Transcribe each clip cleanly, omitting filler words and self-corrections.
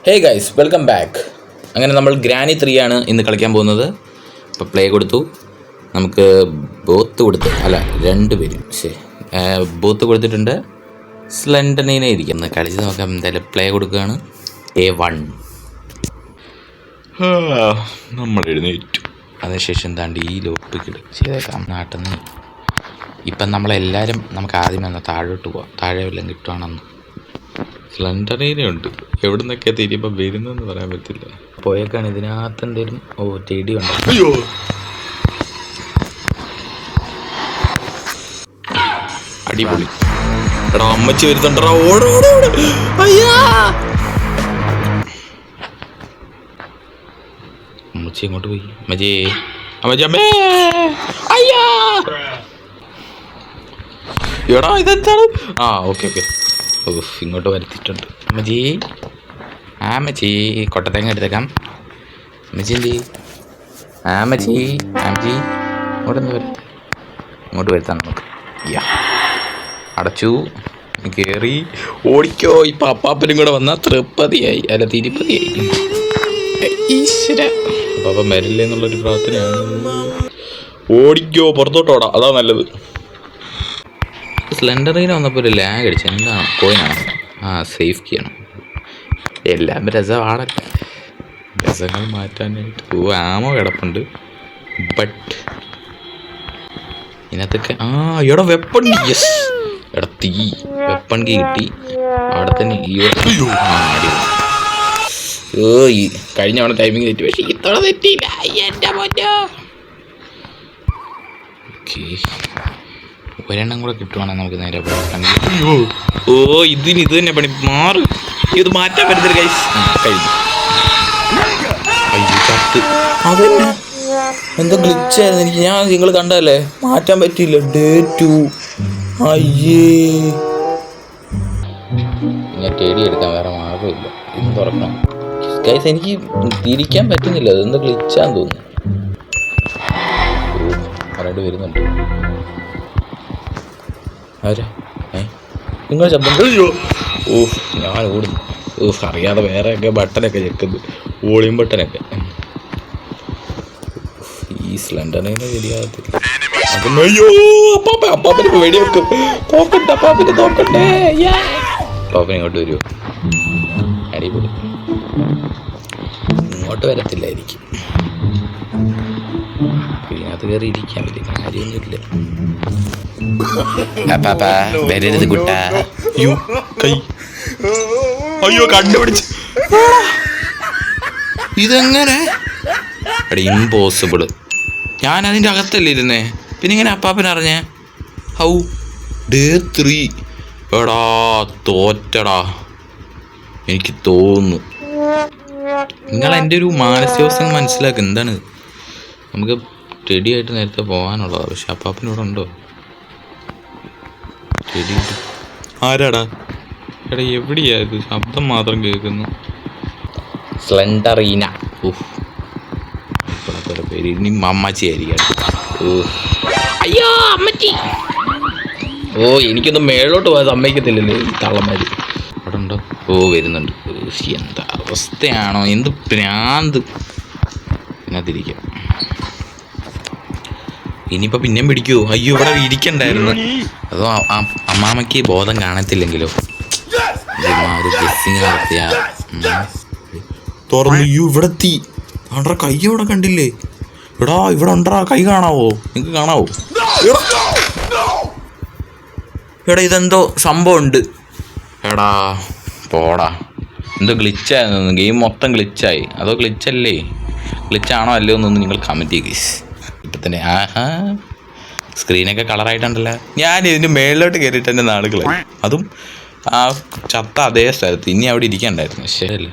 Hey guys, welcome back. അങ്ങനെ നമ്മൾ granny 3 ആണ് ഇന്ന് കളിക്കാൻ പോകുന്നത്. ഇപ്പോൾ പ്ലേ കൊടുത്തു, നമുക്ക് ബോത്ത് കൊടുത്ത് രണ്ടുപേരും ബോത്ത് കൊടുത്തിട്ടുണ്ട്. സ്ലെൻഡറിനെ ഇരിക്കുന്നു, കളിച്ച് നോക്കാം. എന്തായാലും പ്ലേ കൊടുക്കുകയാണ്. A1 നമ്മൾ എഴുന്നേറ്റു. അതിനുശേഷം എന്താണ്ട് ഈ ലോക്ക് ചെയ്തേക്കാം നാട്ടിൽ നിന്ന്. ഇപ്പം നമ്മളെല്ലാവരും നമുക്ക് ആദ്യം വന്നാൽ താഴോട്ട് പോവാം. താഴെ വല്ലതും കിട്ടുവാണെന്ന്. സ്ലെൻഡറിനുണ്ട്, എവിടെ നിന്നൊക്കെ തിരിയുമ്പോൾ വരുന്നെന്ന് പറയാൻ പറ്റില്ല. പോയേക്കാണ് ഇതിനകത്ത് എന്തേലും ചെടി ഉണ്ട്. അയ്യോ, അടിപൊളി. എടാ അമ്മച്ചി വരുന്നുണ്ടോ, ഓടോടോ. അമ്മച്ചി എങ്ങോട്ട് പോയി? അമ്മച്ചി അമ്മച്ചി അമ്മേ, അയ്യാ. എടാ ഇതെന്താണ്? ഓക്കെ ഇങ്ങോട്ട് വരുത്തിയിട്ടുണ്ട്. അമ്മച്ചി അമ്മച്ചി കൊട്ടത്തേങ്ങ എടുത്തേക്കാം. അമ്മച്ചി എന്തി? അമ്മച്ചി ഇങ്ങോട്ട് എന്താ വരും? ഇങ്ങോട്ട് വരുത്താം നമുക്ക്. അടച്ചു, കയറി ഓടിക്കോ. ഇപ്പം അപ്പാപ്പനും കൂടെ വന്നാൽ തൃപ്പതിയായി, തിരുപ്പതിയായി. ഈശ്വര, അപ്പാപ്പൻ വരില്ലേ എന്നുള്ളൊരു പ്രാർത്ഥനയാണ്. ഓടിക്കോ, പുറത്തോട്ടോടാ, അതാ നല്ലത്. സ്ലെൻഡറിന് വന്നപ്പോൾ ഒരു ലാഗ് അടിച്ചു. എന്താണ്? കോയിനാണ്. സേഫ് കീ ആണ്. എല്ലാം രസമാണല്ലോ. രസങ്ങൾ മാറ്റാനായിട്ട് ആമോ കിടപ്പുണ്ട്. ബട്ട് ഇതിനകത്തൊക്കെ എടാ വെപ്പൺ. യെസ്, എടാ തീ വെപ്പൺ കീ കിട്ടി. അവിടെ തന്നെ ഈ കഴിഞ്ഞ തവണ ടൈമിങ് തെറ്റി, പക്ഷേ ഇത്തവണ തെറ്റിയില്ല. എൻ്റെ പൊന്നോ. ഓക്കെ, ഒരെണ്ണം കൂടെ കിട്ടുവാണെങ്കിൽ നമുക്ക് നേരെ പോകാം. ഇത് തന്നെ പണി മാറ്. ഇത് മാറ്റാൻ പറ്റത്തില്ല ഗൈസ്. കഴിഞ്ഞു. അതന്നെ എന്തോ ഗ്ലിച്ചായിരുന്നു എനിക്ക്. നിങ്ങൾ കണ്ടല്ലേ, മാറ്റാൻ പറ്റിയില്ല. Day 2. അയ്യേ, ഞാൻ ടെടി എടുക്കാൻ വേറെ മാർഗമില്ല. ഇത് തുറക്കണം ഗൈസ്. എനിക്ക് തിരിക്കാൻ പറ്റുന്നില്ല, അതെന്തോ ഗ്ലിച്ചാന്ന് തോന്നുന്നു. പറയേണ്ടി വരുന്നുണ്ട്. ആരാ നിങ്ങൾ ശബ്ദം? ഞാൻ ഓടുന്നു. അറിയാതെ വേറെയൊക്കെ ബട്ടനൊക്കെ ചെക്കുന്നത്, വോളിയം ബട്ടനൊക്കെ. ഈ സ്ലെൻഡറിനെ ശരിയാകത്തില്ല. അയ്യോ, അപ്പാപ്പന് വെടിവെക്കും. നോക്കട്ടെ, അപ്പാപ്പനെ ഇങ്ങോട്ട് വരുമോ? അടിപൊളി. ഇങ്ങോട്ട് വരത്തില്ലായിരിക്കും. ഇതിനകത്ത് കയറി ഇരിക്കാൻ വലിയ കാര്യമൊന്നുമില്ല. വരരുത് കുട്ടാ. അയ്യോ, കണ്ടുപിടിച്ച്. ഇതെങ്ങനെ? ഇമ്പോസിബിള്. ഞാൻ അതിൻ്റെ അകത്തല്ലേ ഇരുന്നേ, പിന്നെ ഇങ്ങനെ അപ്പാപ്പൻ അറിഞ്ഞേ? Day 3. എടാ തോറ്റടാ, എനിക്ക് തോന്നുന്നു. നിങ്ങൾ എൻ്റെ ഒരു മാനസികാവസ്ഥ മനസ്സിലാക്കുക. എന്താണ്, നമുക്ക് റെഡിയായിട്ട് നേരത്തെ പോകാനുള്ളതാണ്. പക്ഷെ അപ്പാപ്പനിവിടെ ഉണ്ടോ? റെഡി ആരാടാ? എടാ എവിടെയാ ഇത്? ശബ്ദം മാത്രം കേൾക്കുന്നു. സ്ലെൻഡറീന. പേര് ഇനി അമ്മച്ചി ആയിരിക്കും. അയ്യോ അമ്മച്ചി. എനിക്കൊന്നും മേളോട്ട് പോകാൻ സമ്മതിക്കത്തില്ലല്ലോ ഈ തള്ളന്മാര്. അവിടെ ഉണ്ടോ? വരുന്നുണ്ട്. എന്താ അവസ്ഥയാണോ, എന്ത് ഭ്രാന്ത്. ഇതിനകത്തിരിക്കാം. ഇനിയിപ്പോൾ പിന്നെയും പിടിക്കുമോ? അയ്യോ, ഇവിടെ ഇരിക്കണ്ടായിരുന്നു. അതോ അമ്മാമ്മയ്ക്ക് ബോധം കാണത്തില്ലെങ്കിലോ? ഒരു ഗസ്സിങ് നടത്തിയ തുറന്നു. ഇവിടെ എത്തി. അവിടെ കൈ അവിടെ കണ്ടില്ലേ? എടാ ഇവിടെ ഉണ്ടാ, കൈ കാണാവോ? നിങ്ങൾക്ക് കാണാവോ? എടാ ഇതെന്തോ സംഭവം ഉണ്ട്. എടാ പോടാ, എന്തോ ഗ്ലിച്ചായിരുന്നു. ഗെയിം മൊത്തം ഗ്ലിച്ചായി. അതോ ഗ്ലിച്ചല്ലേ? ഗ്ലിച്ചാണോ അല്ലയോ എന്നൊന്ന് നിങ്ങൾ കമൻറ്റ് ചെയ്യുക. ഇപ്പം തന്നെ സ്ക്രീനൊക്കെ കളറായിട്ടുണ്ടല്ലോ. ഞാൻ ഇതിൻ്റെ മേളിലോട്ട് കയറിയിട്ട് എൻ്റെ നാളുകളായി. അതും ചത്ത അതേ സ്ഥലത്ത്. ഇനി അവിടെ ഇരിക്കണ്ടായിരുന്നു. ശരിയല്ലേ?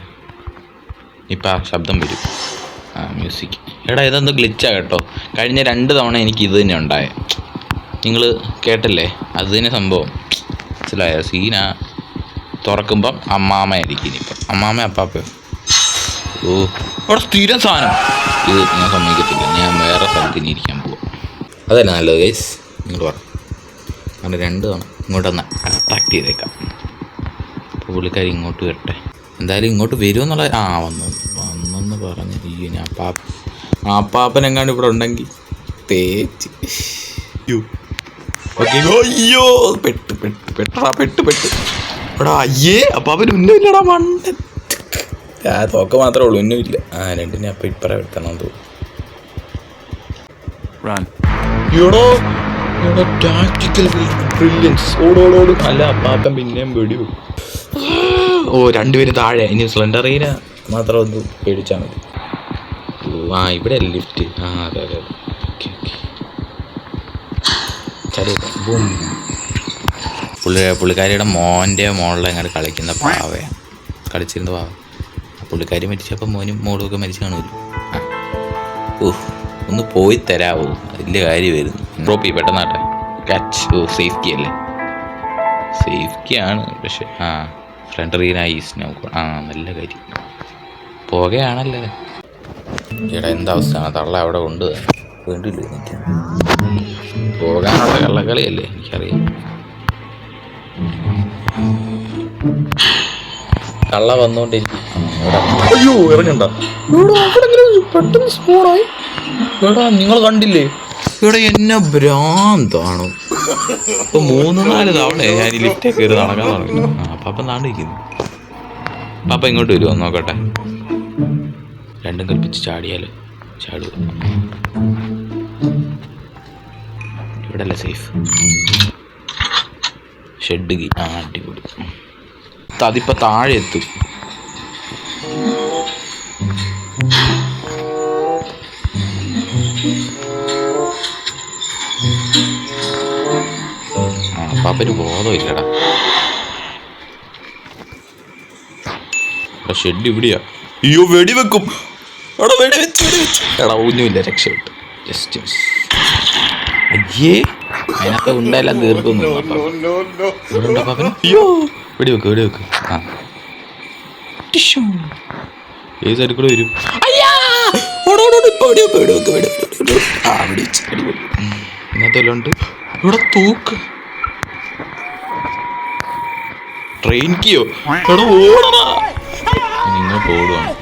ഇപ്പം ശബ്ദം വരും. മ്യൂസിക്. എടാ ഇതെന്തോ ഗ്ലിച്ചാ കേട്ടോ. കഴിഞ്ഞ 2 തവണ എനിക്ക് ഇത് തന്നെ ഉണ്ടായേ. നിങ്ങൾ കേട്ടല്ലേ? അത് തന്നെ സംഭവം. മനസ്സിലായോ? സീന തുറക്കുമ്പം അമ്മാമ്മയായിരിക്കും. ഇനിയിപ്പം അമ്മാമ്മ അപ്പാപ്പയോ? അവിടെ സ്ഥിരം സാധനം. ഇത് ഞാൻ സമ്മതിക്കത്തില്ല. ഞാൻ വേറെ സ്ഥലത്തിന് ഇരിക്കാൻ പോവാം. അതല്ല നല്ലത് ഗൈസ്, നിങ്ങൾ പറഞ്ഞു. അങ്ങനെ 2 തവണ ഇങ്ങോട്ടൊന്ന് അട്രാക്ട് ചെയ്തേക്കാം. പുള്ളിക്കാരി ഇങ്ങോട്ട് വരട്ടെ. എന്തായാലും ഇങ്ങോട്ട് വരുമെന്നുള്ള വന്നെന്ന് പറഞ്ഞിരിക്കും. ഞാൻ അപ്പാപ്പനെങ്ങാണ്ട് ഇവിടെ ഉണ്ടെങ്കിൽ തേച്ച്. അയ്യോ പെട്ട് എടാ അയ്യേ അപ്പാപ്പന് ഉന്നമില്ലടാ മണ്ടൻ. തോക്ക് മാത്രമേ ഉള്ളൂ, ഉന്നമില്ല. രണ്ടിനെ അപ്പം ഇപ്പറ എടുത്തണം തോന്നുന്നു. Tactical brilliance. ഓടോടും അല്ല അപ്പാപ്പൻ പിന്നെയും വെടിവെക്കും. രണ്ടുപേരും താഴെ. ഇനി സ്ലെൻഡറീനെ മാത്രം ഒന്ന് പേടിച്ചാൽ മതി. ഇവിടെ അല്ലേ ലിഫ്റ്റ്? അതെ പുള്ളിക്കാരിയുടെ മോൻ്റെ മോളിൽ എങ്ങനെ കളിക്കുന്ന പാവയാണ് കളിച്ചിരുന്ന പാവ. പുള്ളിക്കാരി മരിച്ചപ്പോൾ മോനും മോളും ഒക്കെ മരിച്ചു കാണുമല്ലോ. ഒന്ന് പോയി തരാവോ? വലിയ കാര്യമായിരുന്നു. ഡ്രോപ്പ് ചെയ്യും പെട്ടെന്നാട്ടെ. ക്യാച്ച്. സേഫ്റ്റി അല്ലേ? സേഫ്റ്റിയാണ്. പക്ഷെ ഫ്രണ്ട് റീനായി നല്ല കാര്യം. പോകുകയാണല്ലേ. ഇവിടെ എന്താവസ്ഥയാണ്? തള്ള അവിടെ കൊണ്ട് വേണ്ടില്ല. എനിക്ക് പോകാനുള്ള കള്ളക്കളിയല്ലേ? എനിക്കറിയാം. കള്ള വന്നോണ്ടിരിക്കും. അയ്യോ ഇറങ്ങണ്ട. പെട്ടെന്ന് സ്പോണായി. നിങ്ങൾ കണ്ടില്ലേ? ഇവിടെ എന്നെ ഭ്രാന്താണ്. ഇപ്പൊ 3-4 തവണ ഞാൻ ഈ ലിഫ്റ്റേ കയറി നടക്കാൻ തുടങ്ങി. പാപ്പ നാണ്ടിരിക്കുന്നു. പാപ്പ ഇങ്ങോട്ട് വരുമോ നോക്കട്ടെ. രണ്ടും കൽപ്പിച്ച് ചാടിയാലോ? ചാടുക. ഇവിടെ അല്ലേ സേഫ്? ഷെഡ് അടിപൊളി. അതിപ്പോ താഴെ എത്തും. പാപ്പന് ബോധമില്ലടാ. ഷെഡ് ഇവിടെയാ. അയ്യോ വെടിവെക്കും. എടാ ഒന്നുമില്ല, രക്ഷപ്പെട്ടു. ജസ്റ്റ് അയ്യേ അതിനകത്ത് ഉണ്ടെല്ലാം തീർക്കുന്നു. അയ്യോ വെടിവെക്ക്. ഏത് സൈഡിൽ കൂടെ വരും? ഇന്നത്തെല്ലുണ്ട്. ഇവിടെ തൂക്ക്. ട്രെയിൻ കിയോ? എടാ ഓടണ. ഇങ്ങോട്ട് ഓടുവാണ്.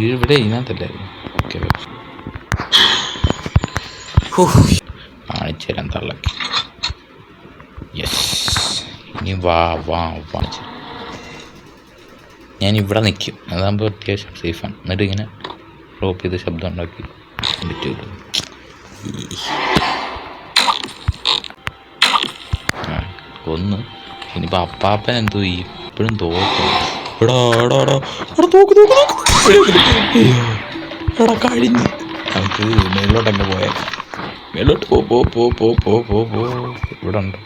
ഇവിടെ ഇതിനകത്തല്ലായിരുന്നു. കാണിച്ചു തരാൻ തള്ളക്ക്. യെസ്. ഇനി വാ ഞാൻ ഇവിടെ നിൽക്കും. അതാകുമ്പോൾ അത്യാവശ്യം സേഫാണ്. എന്നിട്ട് ഇങ്ങനെ ഡ്രോപ്പ് ചെയ്ത് ശബ്ദം ഉണ്ടാക്കി പറ്റുമല്ലോ. ഒന്ന് ഇനിയിപ്പോൾ അപ്പാപ്പൻ എന്തോ ഇപ്പോഴും തോക്കും. എടാ കഴിഞ്ഞ് നമുക്ക് മേളിലോട്ടൊക്കെ പോയാൽ. മേളിലോട്ട് പോ. ഇവിടെ ഉണ്ട്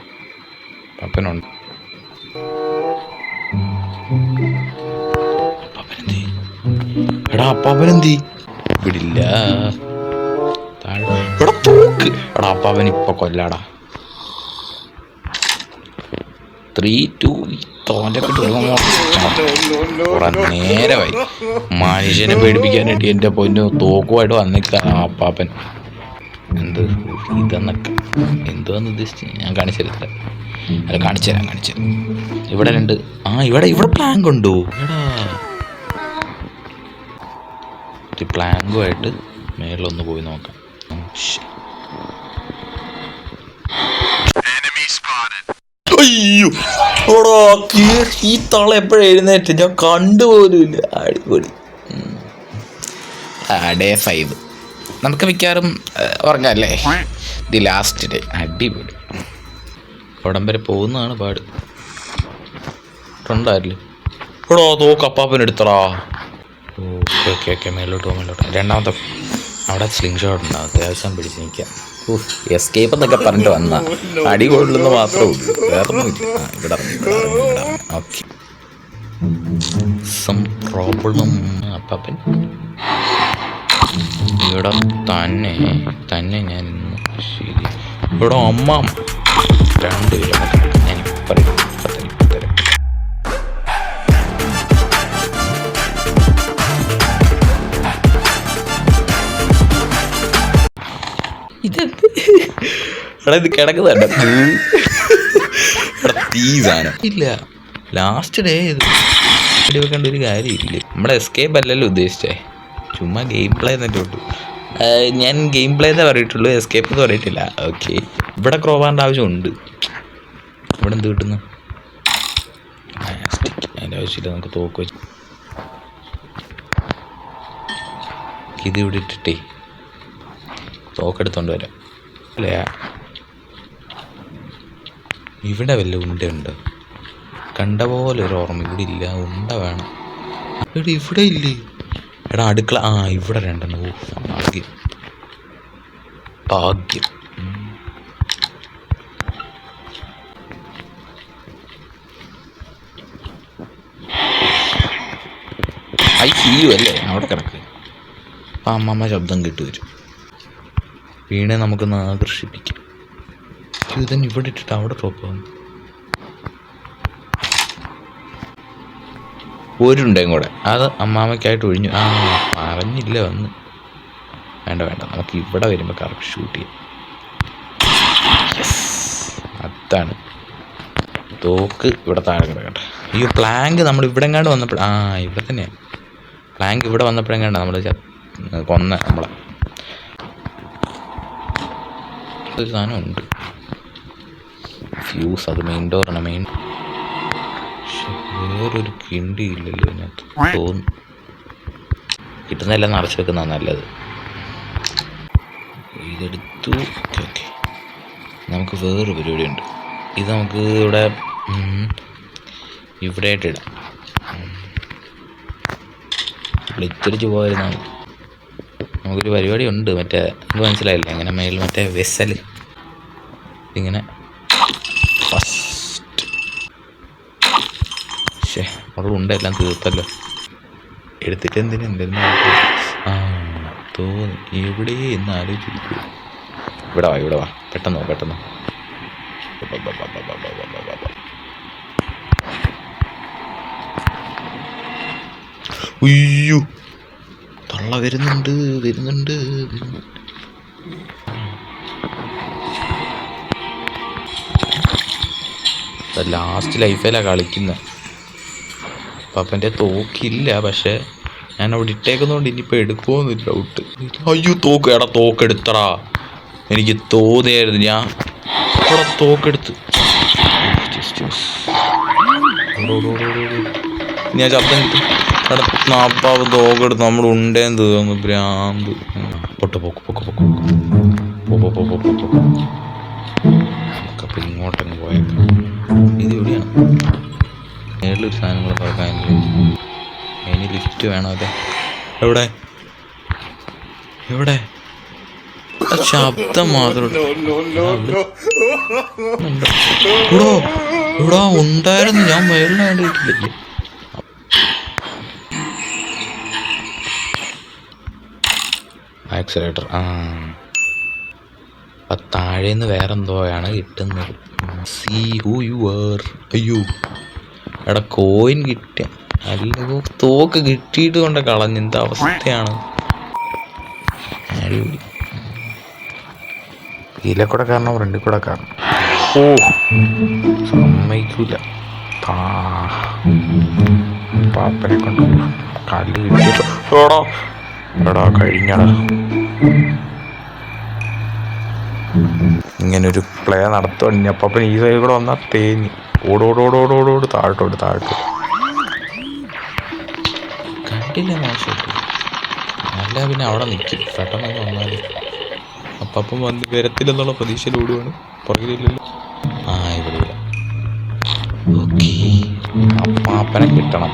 പപ്പനുണ്ട്. അപ്പാപ്പനെന്തി? ഇവിടില്ല. ഇവിടെ തോക്ക്. അപ്പാപ്പൻ ഇപ്പൊ കൊല്ലാടാ. 3, 2 നേരമായി. മനുഷ്യനെ പേടിപ്പിക്കാനായിട്ട് എൻ്റെ പൊന്നു തോക്കുമായിട്ട് വന്നിക്കാണ് അപ്പാപ്പൻ. ഇതെന്നൊക്കെ എന്തുവാന്ന് ഉദ്ദേശിച്ച് ഞാൻ കാണിച്ചില്ല. അല്ല കാണിച്ചു തരാം. ഇവിടെ 2. ഇവിടെ പ്ലാങ്ക് ഉണ്ടോ? പ്ലാങ്കുമായിട്ട് മേളിലൊന്ന് പോയി നോക്കാം. അയ്യോ ഈ തള എപ്പോഴും എഴുന്നേറ്റ് ഞാൻ കണ്ടുപോലുമില്ല. അടിപൊളി. ഡേ 5 നമുക്ക് മിക്കവാറും ഉറങ്ങാല്ലേ? The last day. അടിപൊളി. അവിടം വരെ പോകുന്നതാണ് പാട്. ഉണ്ടാവില്ലേ? നോക്ക് അപ്പാപ്പൻ എടുത്തടാ. ഓക്കെ മേലോട്ട്. രണ്ടാമത്തെ അവിടെ സ്ലിംഗ് ഷോട്ട് ഉണ്ടാവും. അത്യാവശ്യം പിടിച്ച് നിൽക്കാം. എസ്കേപ്പ് എന്നൊക്കെ പറഞ്ഞിട്ട് വന്ന അടി കൊള്ളുന്ന മാത്രമേ ഉള്ളൂ, വേറെ ഒന്നുമില്ല. ഇവിടെ ഓക്കെ. Some problem. അപ്പാപ്പൻ ഇവിടെ തന്നെ ഞാൻ ഇന്ന് ശരി. ഇവിടെ അമ്മ 2 കിലോമീറ്റർ ഞാൻ പറയും. ഇത് കിടക്കുന്നുണ്ട്. ഈ സാധനം ഇല്ല. ലാസ്റ്റ് ഡേ ഇത് വെക്കേണ്ട ഒരു കാര്യമില്ല. നമ്മുടെ എസ്കേപ്പ് അല്ലല്ലോ ഉദ്ദേശിച്ചേ, ചുമ്മാ ഗെയിം പ്ലേ എന്നിട്ട് വിട്ടു. ഞാൻ ഗെയിം പ്ലേ എന്നേ പറയിട്ടുള്ളൂ, എസ്കേപ്പ് എന്ന് പറയത്തില്ല. ഓക്കെ, ഇവിടെ ക്രോവാറിൻ്റെ ആവശ്യമുണ്ട്. ഇവിടെ എന്ത് കിട്ടുന്നു? അതിൻ്റെ ആവശ്യമില്ല, നമുക്ക് തോക്ക് വെച്ച് ഇത് ഇവിടെ ഇട്ടിട്ടേ തോക്കെടുത്തോണ്ട് വരാം. അല്ലേ, ഇവിടെ വല്ല ഉണ്ടുണ്ട്? കണ്ട പോലെ ഒരു ഓർമ്മ ഇവിടെ ഇല്ല. ഉണ്ട വേണം. ഇവിടെ ഇല്ലേ? എടാ അടുക്കള, ഇവിടെ രണ്ടെണ്ണം. ഭാഗ്യം ഭാഗ്യം. അല്ലേ അവിടെ കിടക്ക്. അപ്പം അമ്മമ്മ ശബ്ദം കേട്ട് വരും. വീണെ നമുക്കൊന്ന് ആകർഷിപ്പിക്കാം. ഇതന്നെ ഇവിടെ ഇട്ടിട്ട് അവിടെ തോക്കാം. ഒരുണ്ടേയും കൂടെ, അത് അമ്മാമ്മയ്ക്കായിട്ട് ഒഴിഞ്ഞു. പറഞ്ഞില്ല വന്ന്. വേണ്ട നമുക്ക് ഇവിടെ വരുമ്പോൾ കറക്റ്റ് ഷൂട്ട് ചെയ്യാം. അതാണ് തോക്ക്. ഇവിടെ താഴെ കിടക്കട്ടെ. ഈ പ്ലാങ്ക് നമ്മൾ ഇവിടെ എങ്ങാണ്ട് വന്നപ്പോൾ, ഇവിടെ തന്നെയാണ് പ്ലാങ്ക്. ഇവിടെ വന്നപ്പോഴെങ്ങാണ്ട് നമ്മൾ കൊന്ന നമ്മളെ ഒരു സാധനം ഉണ്ട്. ഫ്യൂസ്, അത് മെയിൻ ഡോറാണ്. വേറൊരു കിണ്ടി ഇല്ലല്ലോ ഇതിനകത്ത് തോന്നുന്നു. കിട്ടുന്നതെല്ലാം നിറച്ച് വെക്കുന്നതാണ് നല്ലത്. ഇതെടുത്തു. ഓക്കെ, നമുക്ക് വേറൊരു പരിപാടിയുണ്ട്. ഇത് നമുക്ക് ഇവിടെ ആയിട്ട് ഇടാം. ഇത്തിരിച്ച് പോയിരുന്നാണ്. നമുക്കൊരു പരിപാടി ഉണ്ട്. മറ്റേ ഇത് മനസ്സിലായില്ല, ഇങ്ങനെ മേളിൽ മറ്റേ വെസൽ ഇങ്ങനെ ഫസ്റ്റ്. അവിടെ ഉണ്ടെല്ലാം തീർത്തല്ലോ. എടുത്തിട്ട് എന്തിനാ തോന്നി. എവിടെ എന്ന് ആലോചിച്ചിരിക്കും. ഇവിടെ വാ പെട്ടെന്ന്. ഉയ്യോ, തള്ള വരുന്നുണ്ട്. ലാസ്റ്റ് ലൈഫിലാണ് കളിക്കുന്നത്. പപ്പൻ്റെ തോക്കില്ല, പക്ഷെ ഞാൻ അവിടെ ഇട്ടേക്കുന്നതുകൊണ്ട് ഇനിയിപ്പോൾ എടുക്കുമോന്നൊരു ഡൗട്ട്. അയ്യോ തോക്കെടുത്തടാ. എനിക്ക് തോന്നിയായിരുന്നു. ഞാൻ അവിടെ തോക്കെടുത്ത് ഞാൻ ശബ്ദം കിട്ടും. നാപ്പാവ് തോക്കെടുത്ത് നമ്മൾ ഉണ്ടേന്ന് തീർന്നു. ഭ്രാന്ത്. നമുക്കപ്പോൾ ഇങ്ങോട്ടങ്ങ് പോയേക്കാം. ഇത് എവിടെയാണ്? നേരിലൊരു സാധനങ്ങൾ നോക്കാൻ. അതിന് ലിഫ്റ്റ് വേണം. അതെ, എവിടെ ശബ്ദം മാത്രം ഇവിടെ ഉണ്ടായിരുന്നു. ഞാൻ മേളിൽ കണ്ടിട്ടില്ലേ? ആക്സിലേറ്റർ. താഴേന്ന് വേറെന്തോയാണ് കിട്ടുന്നത്. See who you are. അയ്യോ, എടാ കോയിൻ കിട്ടിയ അല്ലോ. തോക്ക് കിട്ടിയിട്ട് കൊണ്ട് കളഞ്ഞ എന്താ അവസ്ഥയാണ്. അടിപൊളി. ഇതിലെക്കൂടെ കാരണം ഫ്രണ്ടിൽ കൂടെ കാരണം. സമ്മതിക്കൂല. പാപ്പനെ കൊണ്ട് കല്ല് കിട്ടിയപ്പോ എടാ കഴിഞ്ഞടാ. ഇങ്ങനൊരു പ്ലേ നടത്തുക. അപ്പം ഈ സൈഡിൽ കൂടെ വന്നാൽ തേഞ്ഞ് ഓടോട് താഴോട്ട്. കണ്ടില്ല, മോശമായിട്ട്. നല്ല പിന്നെ അവിടെ നിൽക്കും. പെട്ടെന്ന് വന്നാൽ അപ്പം വന്ന് വരത്തില്ലെന്നുള്ള പ്രതീക്ഷയിൽ ഓടുവാണ്. പുറകിലില്ലല്ലോ. ഇവിടെ ഓക്കെ. അപ്പാപ്പനെ കിട്ടണം.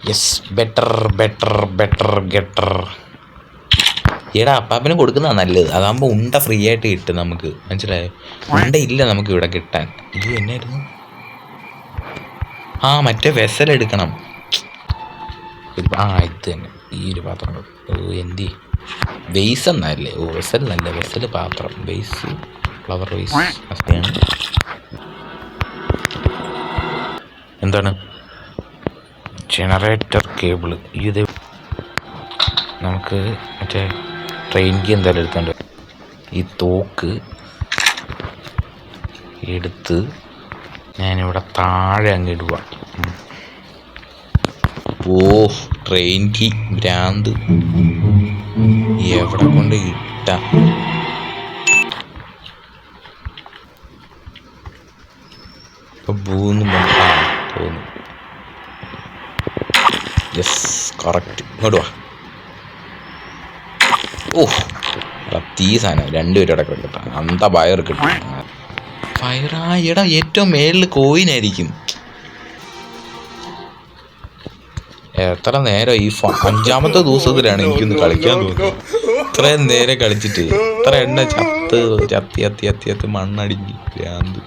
Yes, better getter. എടാ അപ്പാപ്പന് കൊടുക്കുന്നതാണ് നല്ലത്. അതാകുമ്പോൾ ഉണ്ട ഫ്രീ ആയിട്ട് കിട്ടും നമുക്ക്. മനസ്സിലായോ? ഉണ്ട ഇല്ല നമുക്ക് ഇവിടെ കിട്ടാൻ. ഇത് എന്നായിരുന്നു? മറ്റേ വെസലെടുക്കണം. ഇത് തന്നെ ഈ ഒരു പാത്രം. എന്തി വെയ്സ് എന്നല്ലേ? വെസൽ നല്ല വെസൽ പാത്രം. Vase, flower vase. അവസ്ഥയാണ്. എന്താണ് ജനറേറ്റർ കേബിള്. ഇത് നമുക്ക് മറ്റേ ട്രെയിനിക്ക് എന്തായാലും എടുക്കാണ്ട്. ഈ തോക്ക് എടുത്ത് ഞാനിവിടെ താഴെ അങ്ങ് ഇടുക. ഓ ട്രെയിനിക്ക് ഭ്രാന്ത് എവിടെ കൊണ്ട് ഇട്ട. ഇപ്പം തോന്നുന്നു. Yes correct. ഇങ്ങോട്ട് വാ. ഓ തീ സാധനം രണ്ടുപേരും ഇടയ്ക്ക് കിട്ടാം. അന്ത വയർ കിട്ടും. ഫയറായടാ ഏറ്റവും മേളിൽ കോയിനായിരിക്കും. എത്ര നേരം ഈ 5ാമത്തെ ദിവസത്തിലാണ് എനിക്കൊന്ന് കളിക്കാൻ തോന്നുന്നത്. ഇത്രയും നേരം കളിച്ചിട്ട് ഇത്ര എണ്ണ ചത്തി മണ്ണടിഞ്ഞ് ഭ്രാന്ത്.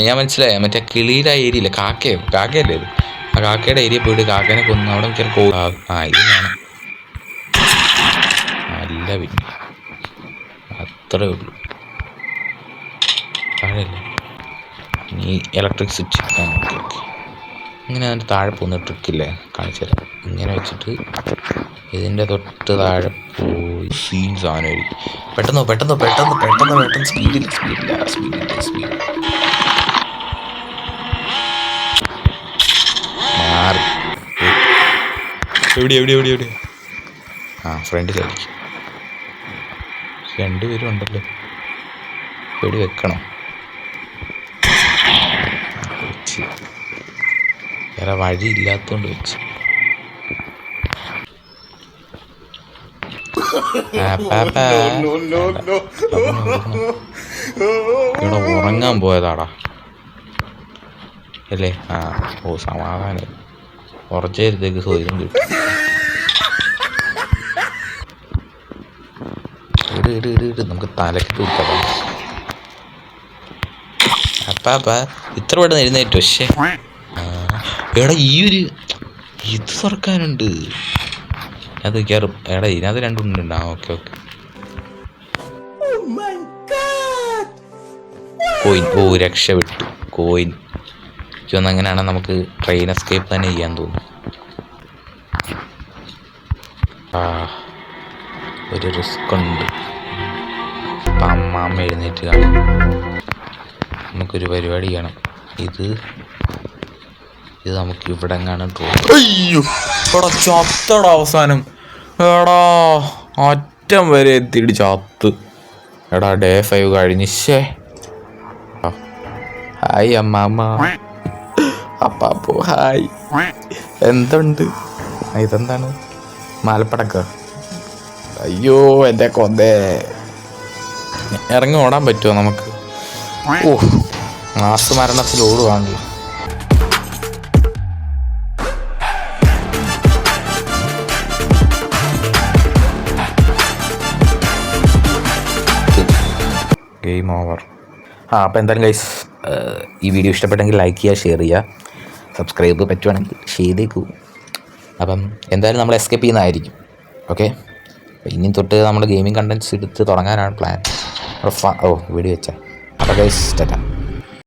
ഞാൻ മനസ്സിലായ മറ്റേ കിളിയുടെ ഏരിയയില്ല, കാക്കയല്ലേ ഇത്. ആ കാക്കയുടെ ഏരിയ പോയിട്ട് കാക്കേനെ കൊന്ന് അവിടെ മിക്കൽ ഇത് വേണം. അല്ല പിന്നെ അത്രേ ഉള്ളൂ. താഴെയല്ലേ ഇനി ഇലക്ട്രിക് സ്വിച്ച്. ഇങ്ങനെ അതിൻ്റെ താഴെ പോകുന്ന ട്രിക്കില്ലേ കാണിച്ചു തരാം. ഇങ്ങനെ വെച്ചിട്ട് ഇതിൻ്റെ തൊട്ട് താഴെ പോയി സീൻ സാധനമായിരിക്കും. പെട്ടെന്ന് സ്പീഡില്ല. മാറി എവിടെ ആ ഫ്രണ്ടിലായിരിക്കും. രണ്ടുപേരും ഉണ്ടല്ലോ. എവിടെ വെക്കണം വെച്ച്. വേറെ വഴി ഇല്ലാത്തോണ്ട് വെച്ച്. ഇവിടെ ഉറങ്ങാൻ പോയതാടാ അല്ലേ? ആ ഓ സമാധാനം. കുറച്ചേരത്തേക്ക് സ്വയം കിട്ടും. ഇട് നമുക്ക് തലക്ക് തൂക്കാം. ഇത്ര പെട്ടെന്ന് എഴുന്നേറ്റു. പക്ഷേ എടാ ഇത് തുറക്കാനുണ്ട്. അത് കയറും. എടാ ഇതിനകത്ത് രണ്ടുണ്ട്. ആ ഓക്കെ കോയിൻ. ഓ രക്ഷപ്പെട്ടു. കോയിൻ അങ്ങനെയാണെങ്കിൽ നമുക്ക് ട്രെയിൻ എസ്കേപ്പ് തന്നെ ചെയ്യാൻ തോന്നും. ഒരു റിസ്ക് ഉണ്ട്. അമ്മാമ്മ എഴുന്നേറ്റ് കാണും. നമുക്കൊരു പരിപാടി ചെയ്യണം. ഇത് നമുക്ക് ഇവിടെ എങ്ങാനും അയ്യോ എടാ ചത്തടാ അവസാനം. എടാ അറ്റം വരെ എത്തിയിട്ട് ചത്ത്. എടാ ഡേ 5 കഴിഞ്ഞിശേ. ഹായ് അമ്മാമ്മ. അപ്പാപ്പോ ഹായ്. എന്തുണ്ട്? ഇതെന്താണ്? മാലപ്പടക്ക. അയ്യോ എൻ്റെ കൊന്തേ. ഇറങ്ങി ഓടാൻ പറ്റുമോ നമുക്ക്? ഓ മാസ് മരണത്തിൽ ഓടുവാണല്ലോ. Game over. അപ്പോൾ എന്തായാലും ഗൈസ് ഈ വീഡിയോ ഇഷ്ടപ്പെട്ടെങ്കിൽ ലൈക്ക് ചെയ്യുക, ഷെയർ ചെയ്യുക, സബ്സ്ക്രൈബ് പറ്റുവാണെങ്കിൽ ചെയ്തേക്കൂ. അപ്പം എന്തായാലും നമ്മൾ എസ്കേപ്പ് ചെയ്യുന്നതായിരിക്കും. ഓക്കെ, ഇനി തൊട്ട് നമ്മൾ ഗെയിമിംഗ് കണ്ടൻറ്റ്സ് എടുത്ത് തുടങ്ങാനാണ് പ്ലാൻ. വീഡിയോ വെച്ചാൽ. അപ്പോൾ ഗൈസ് ടാറ്റാ.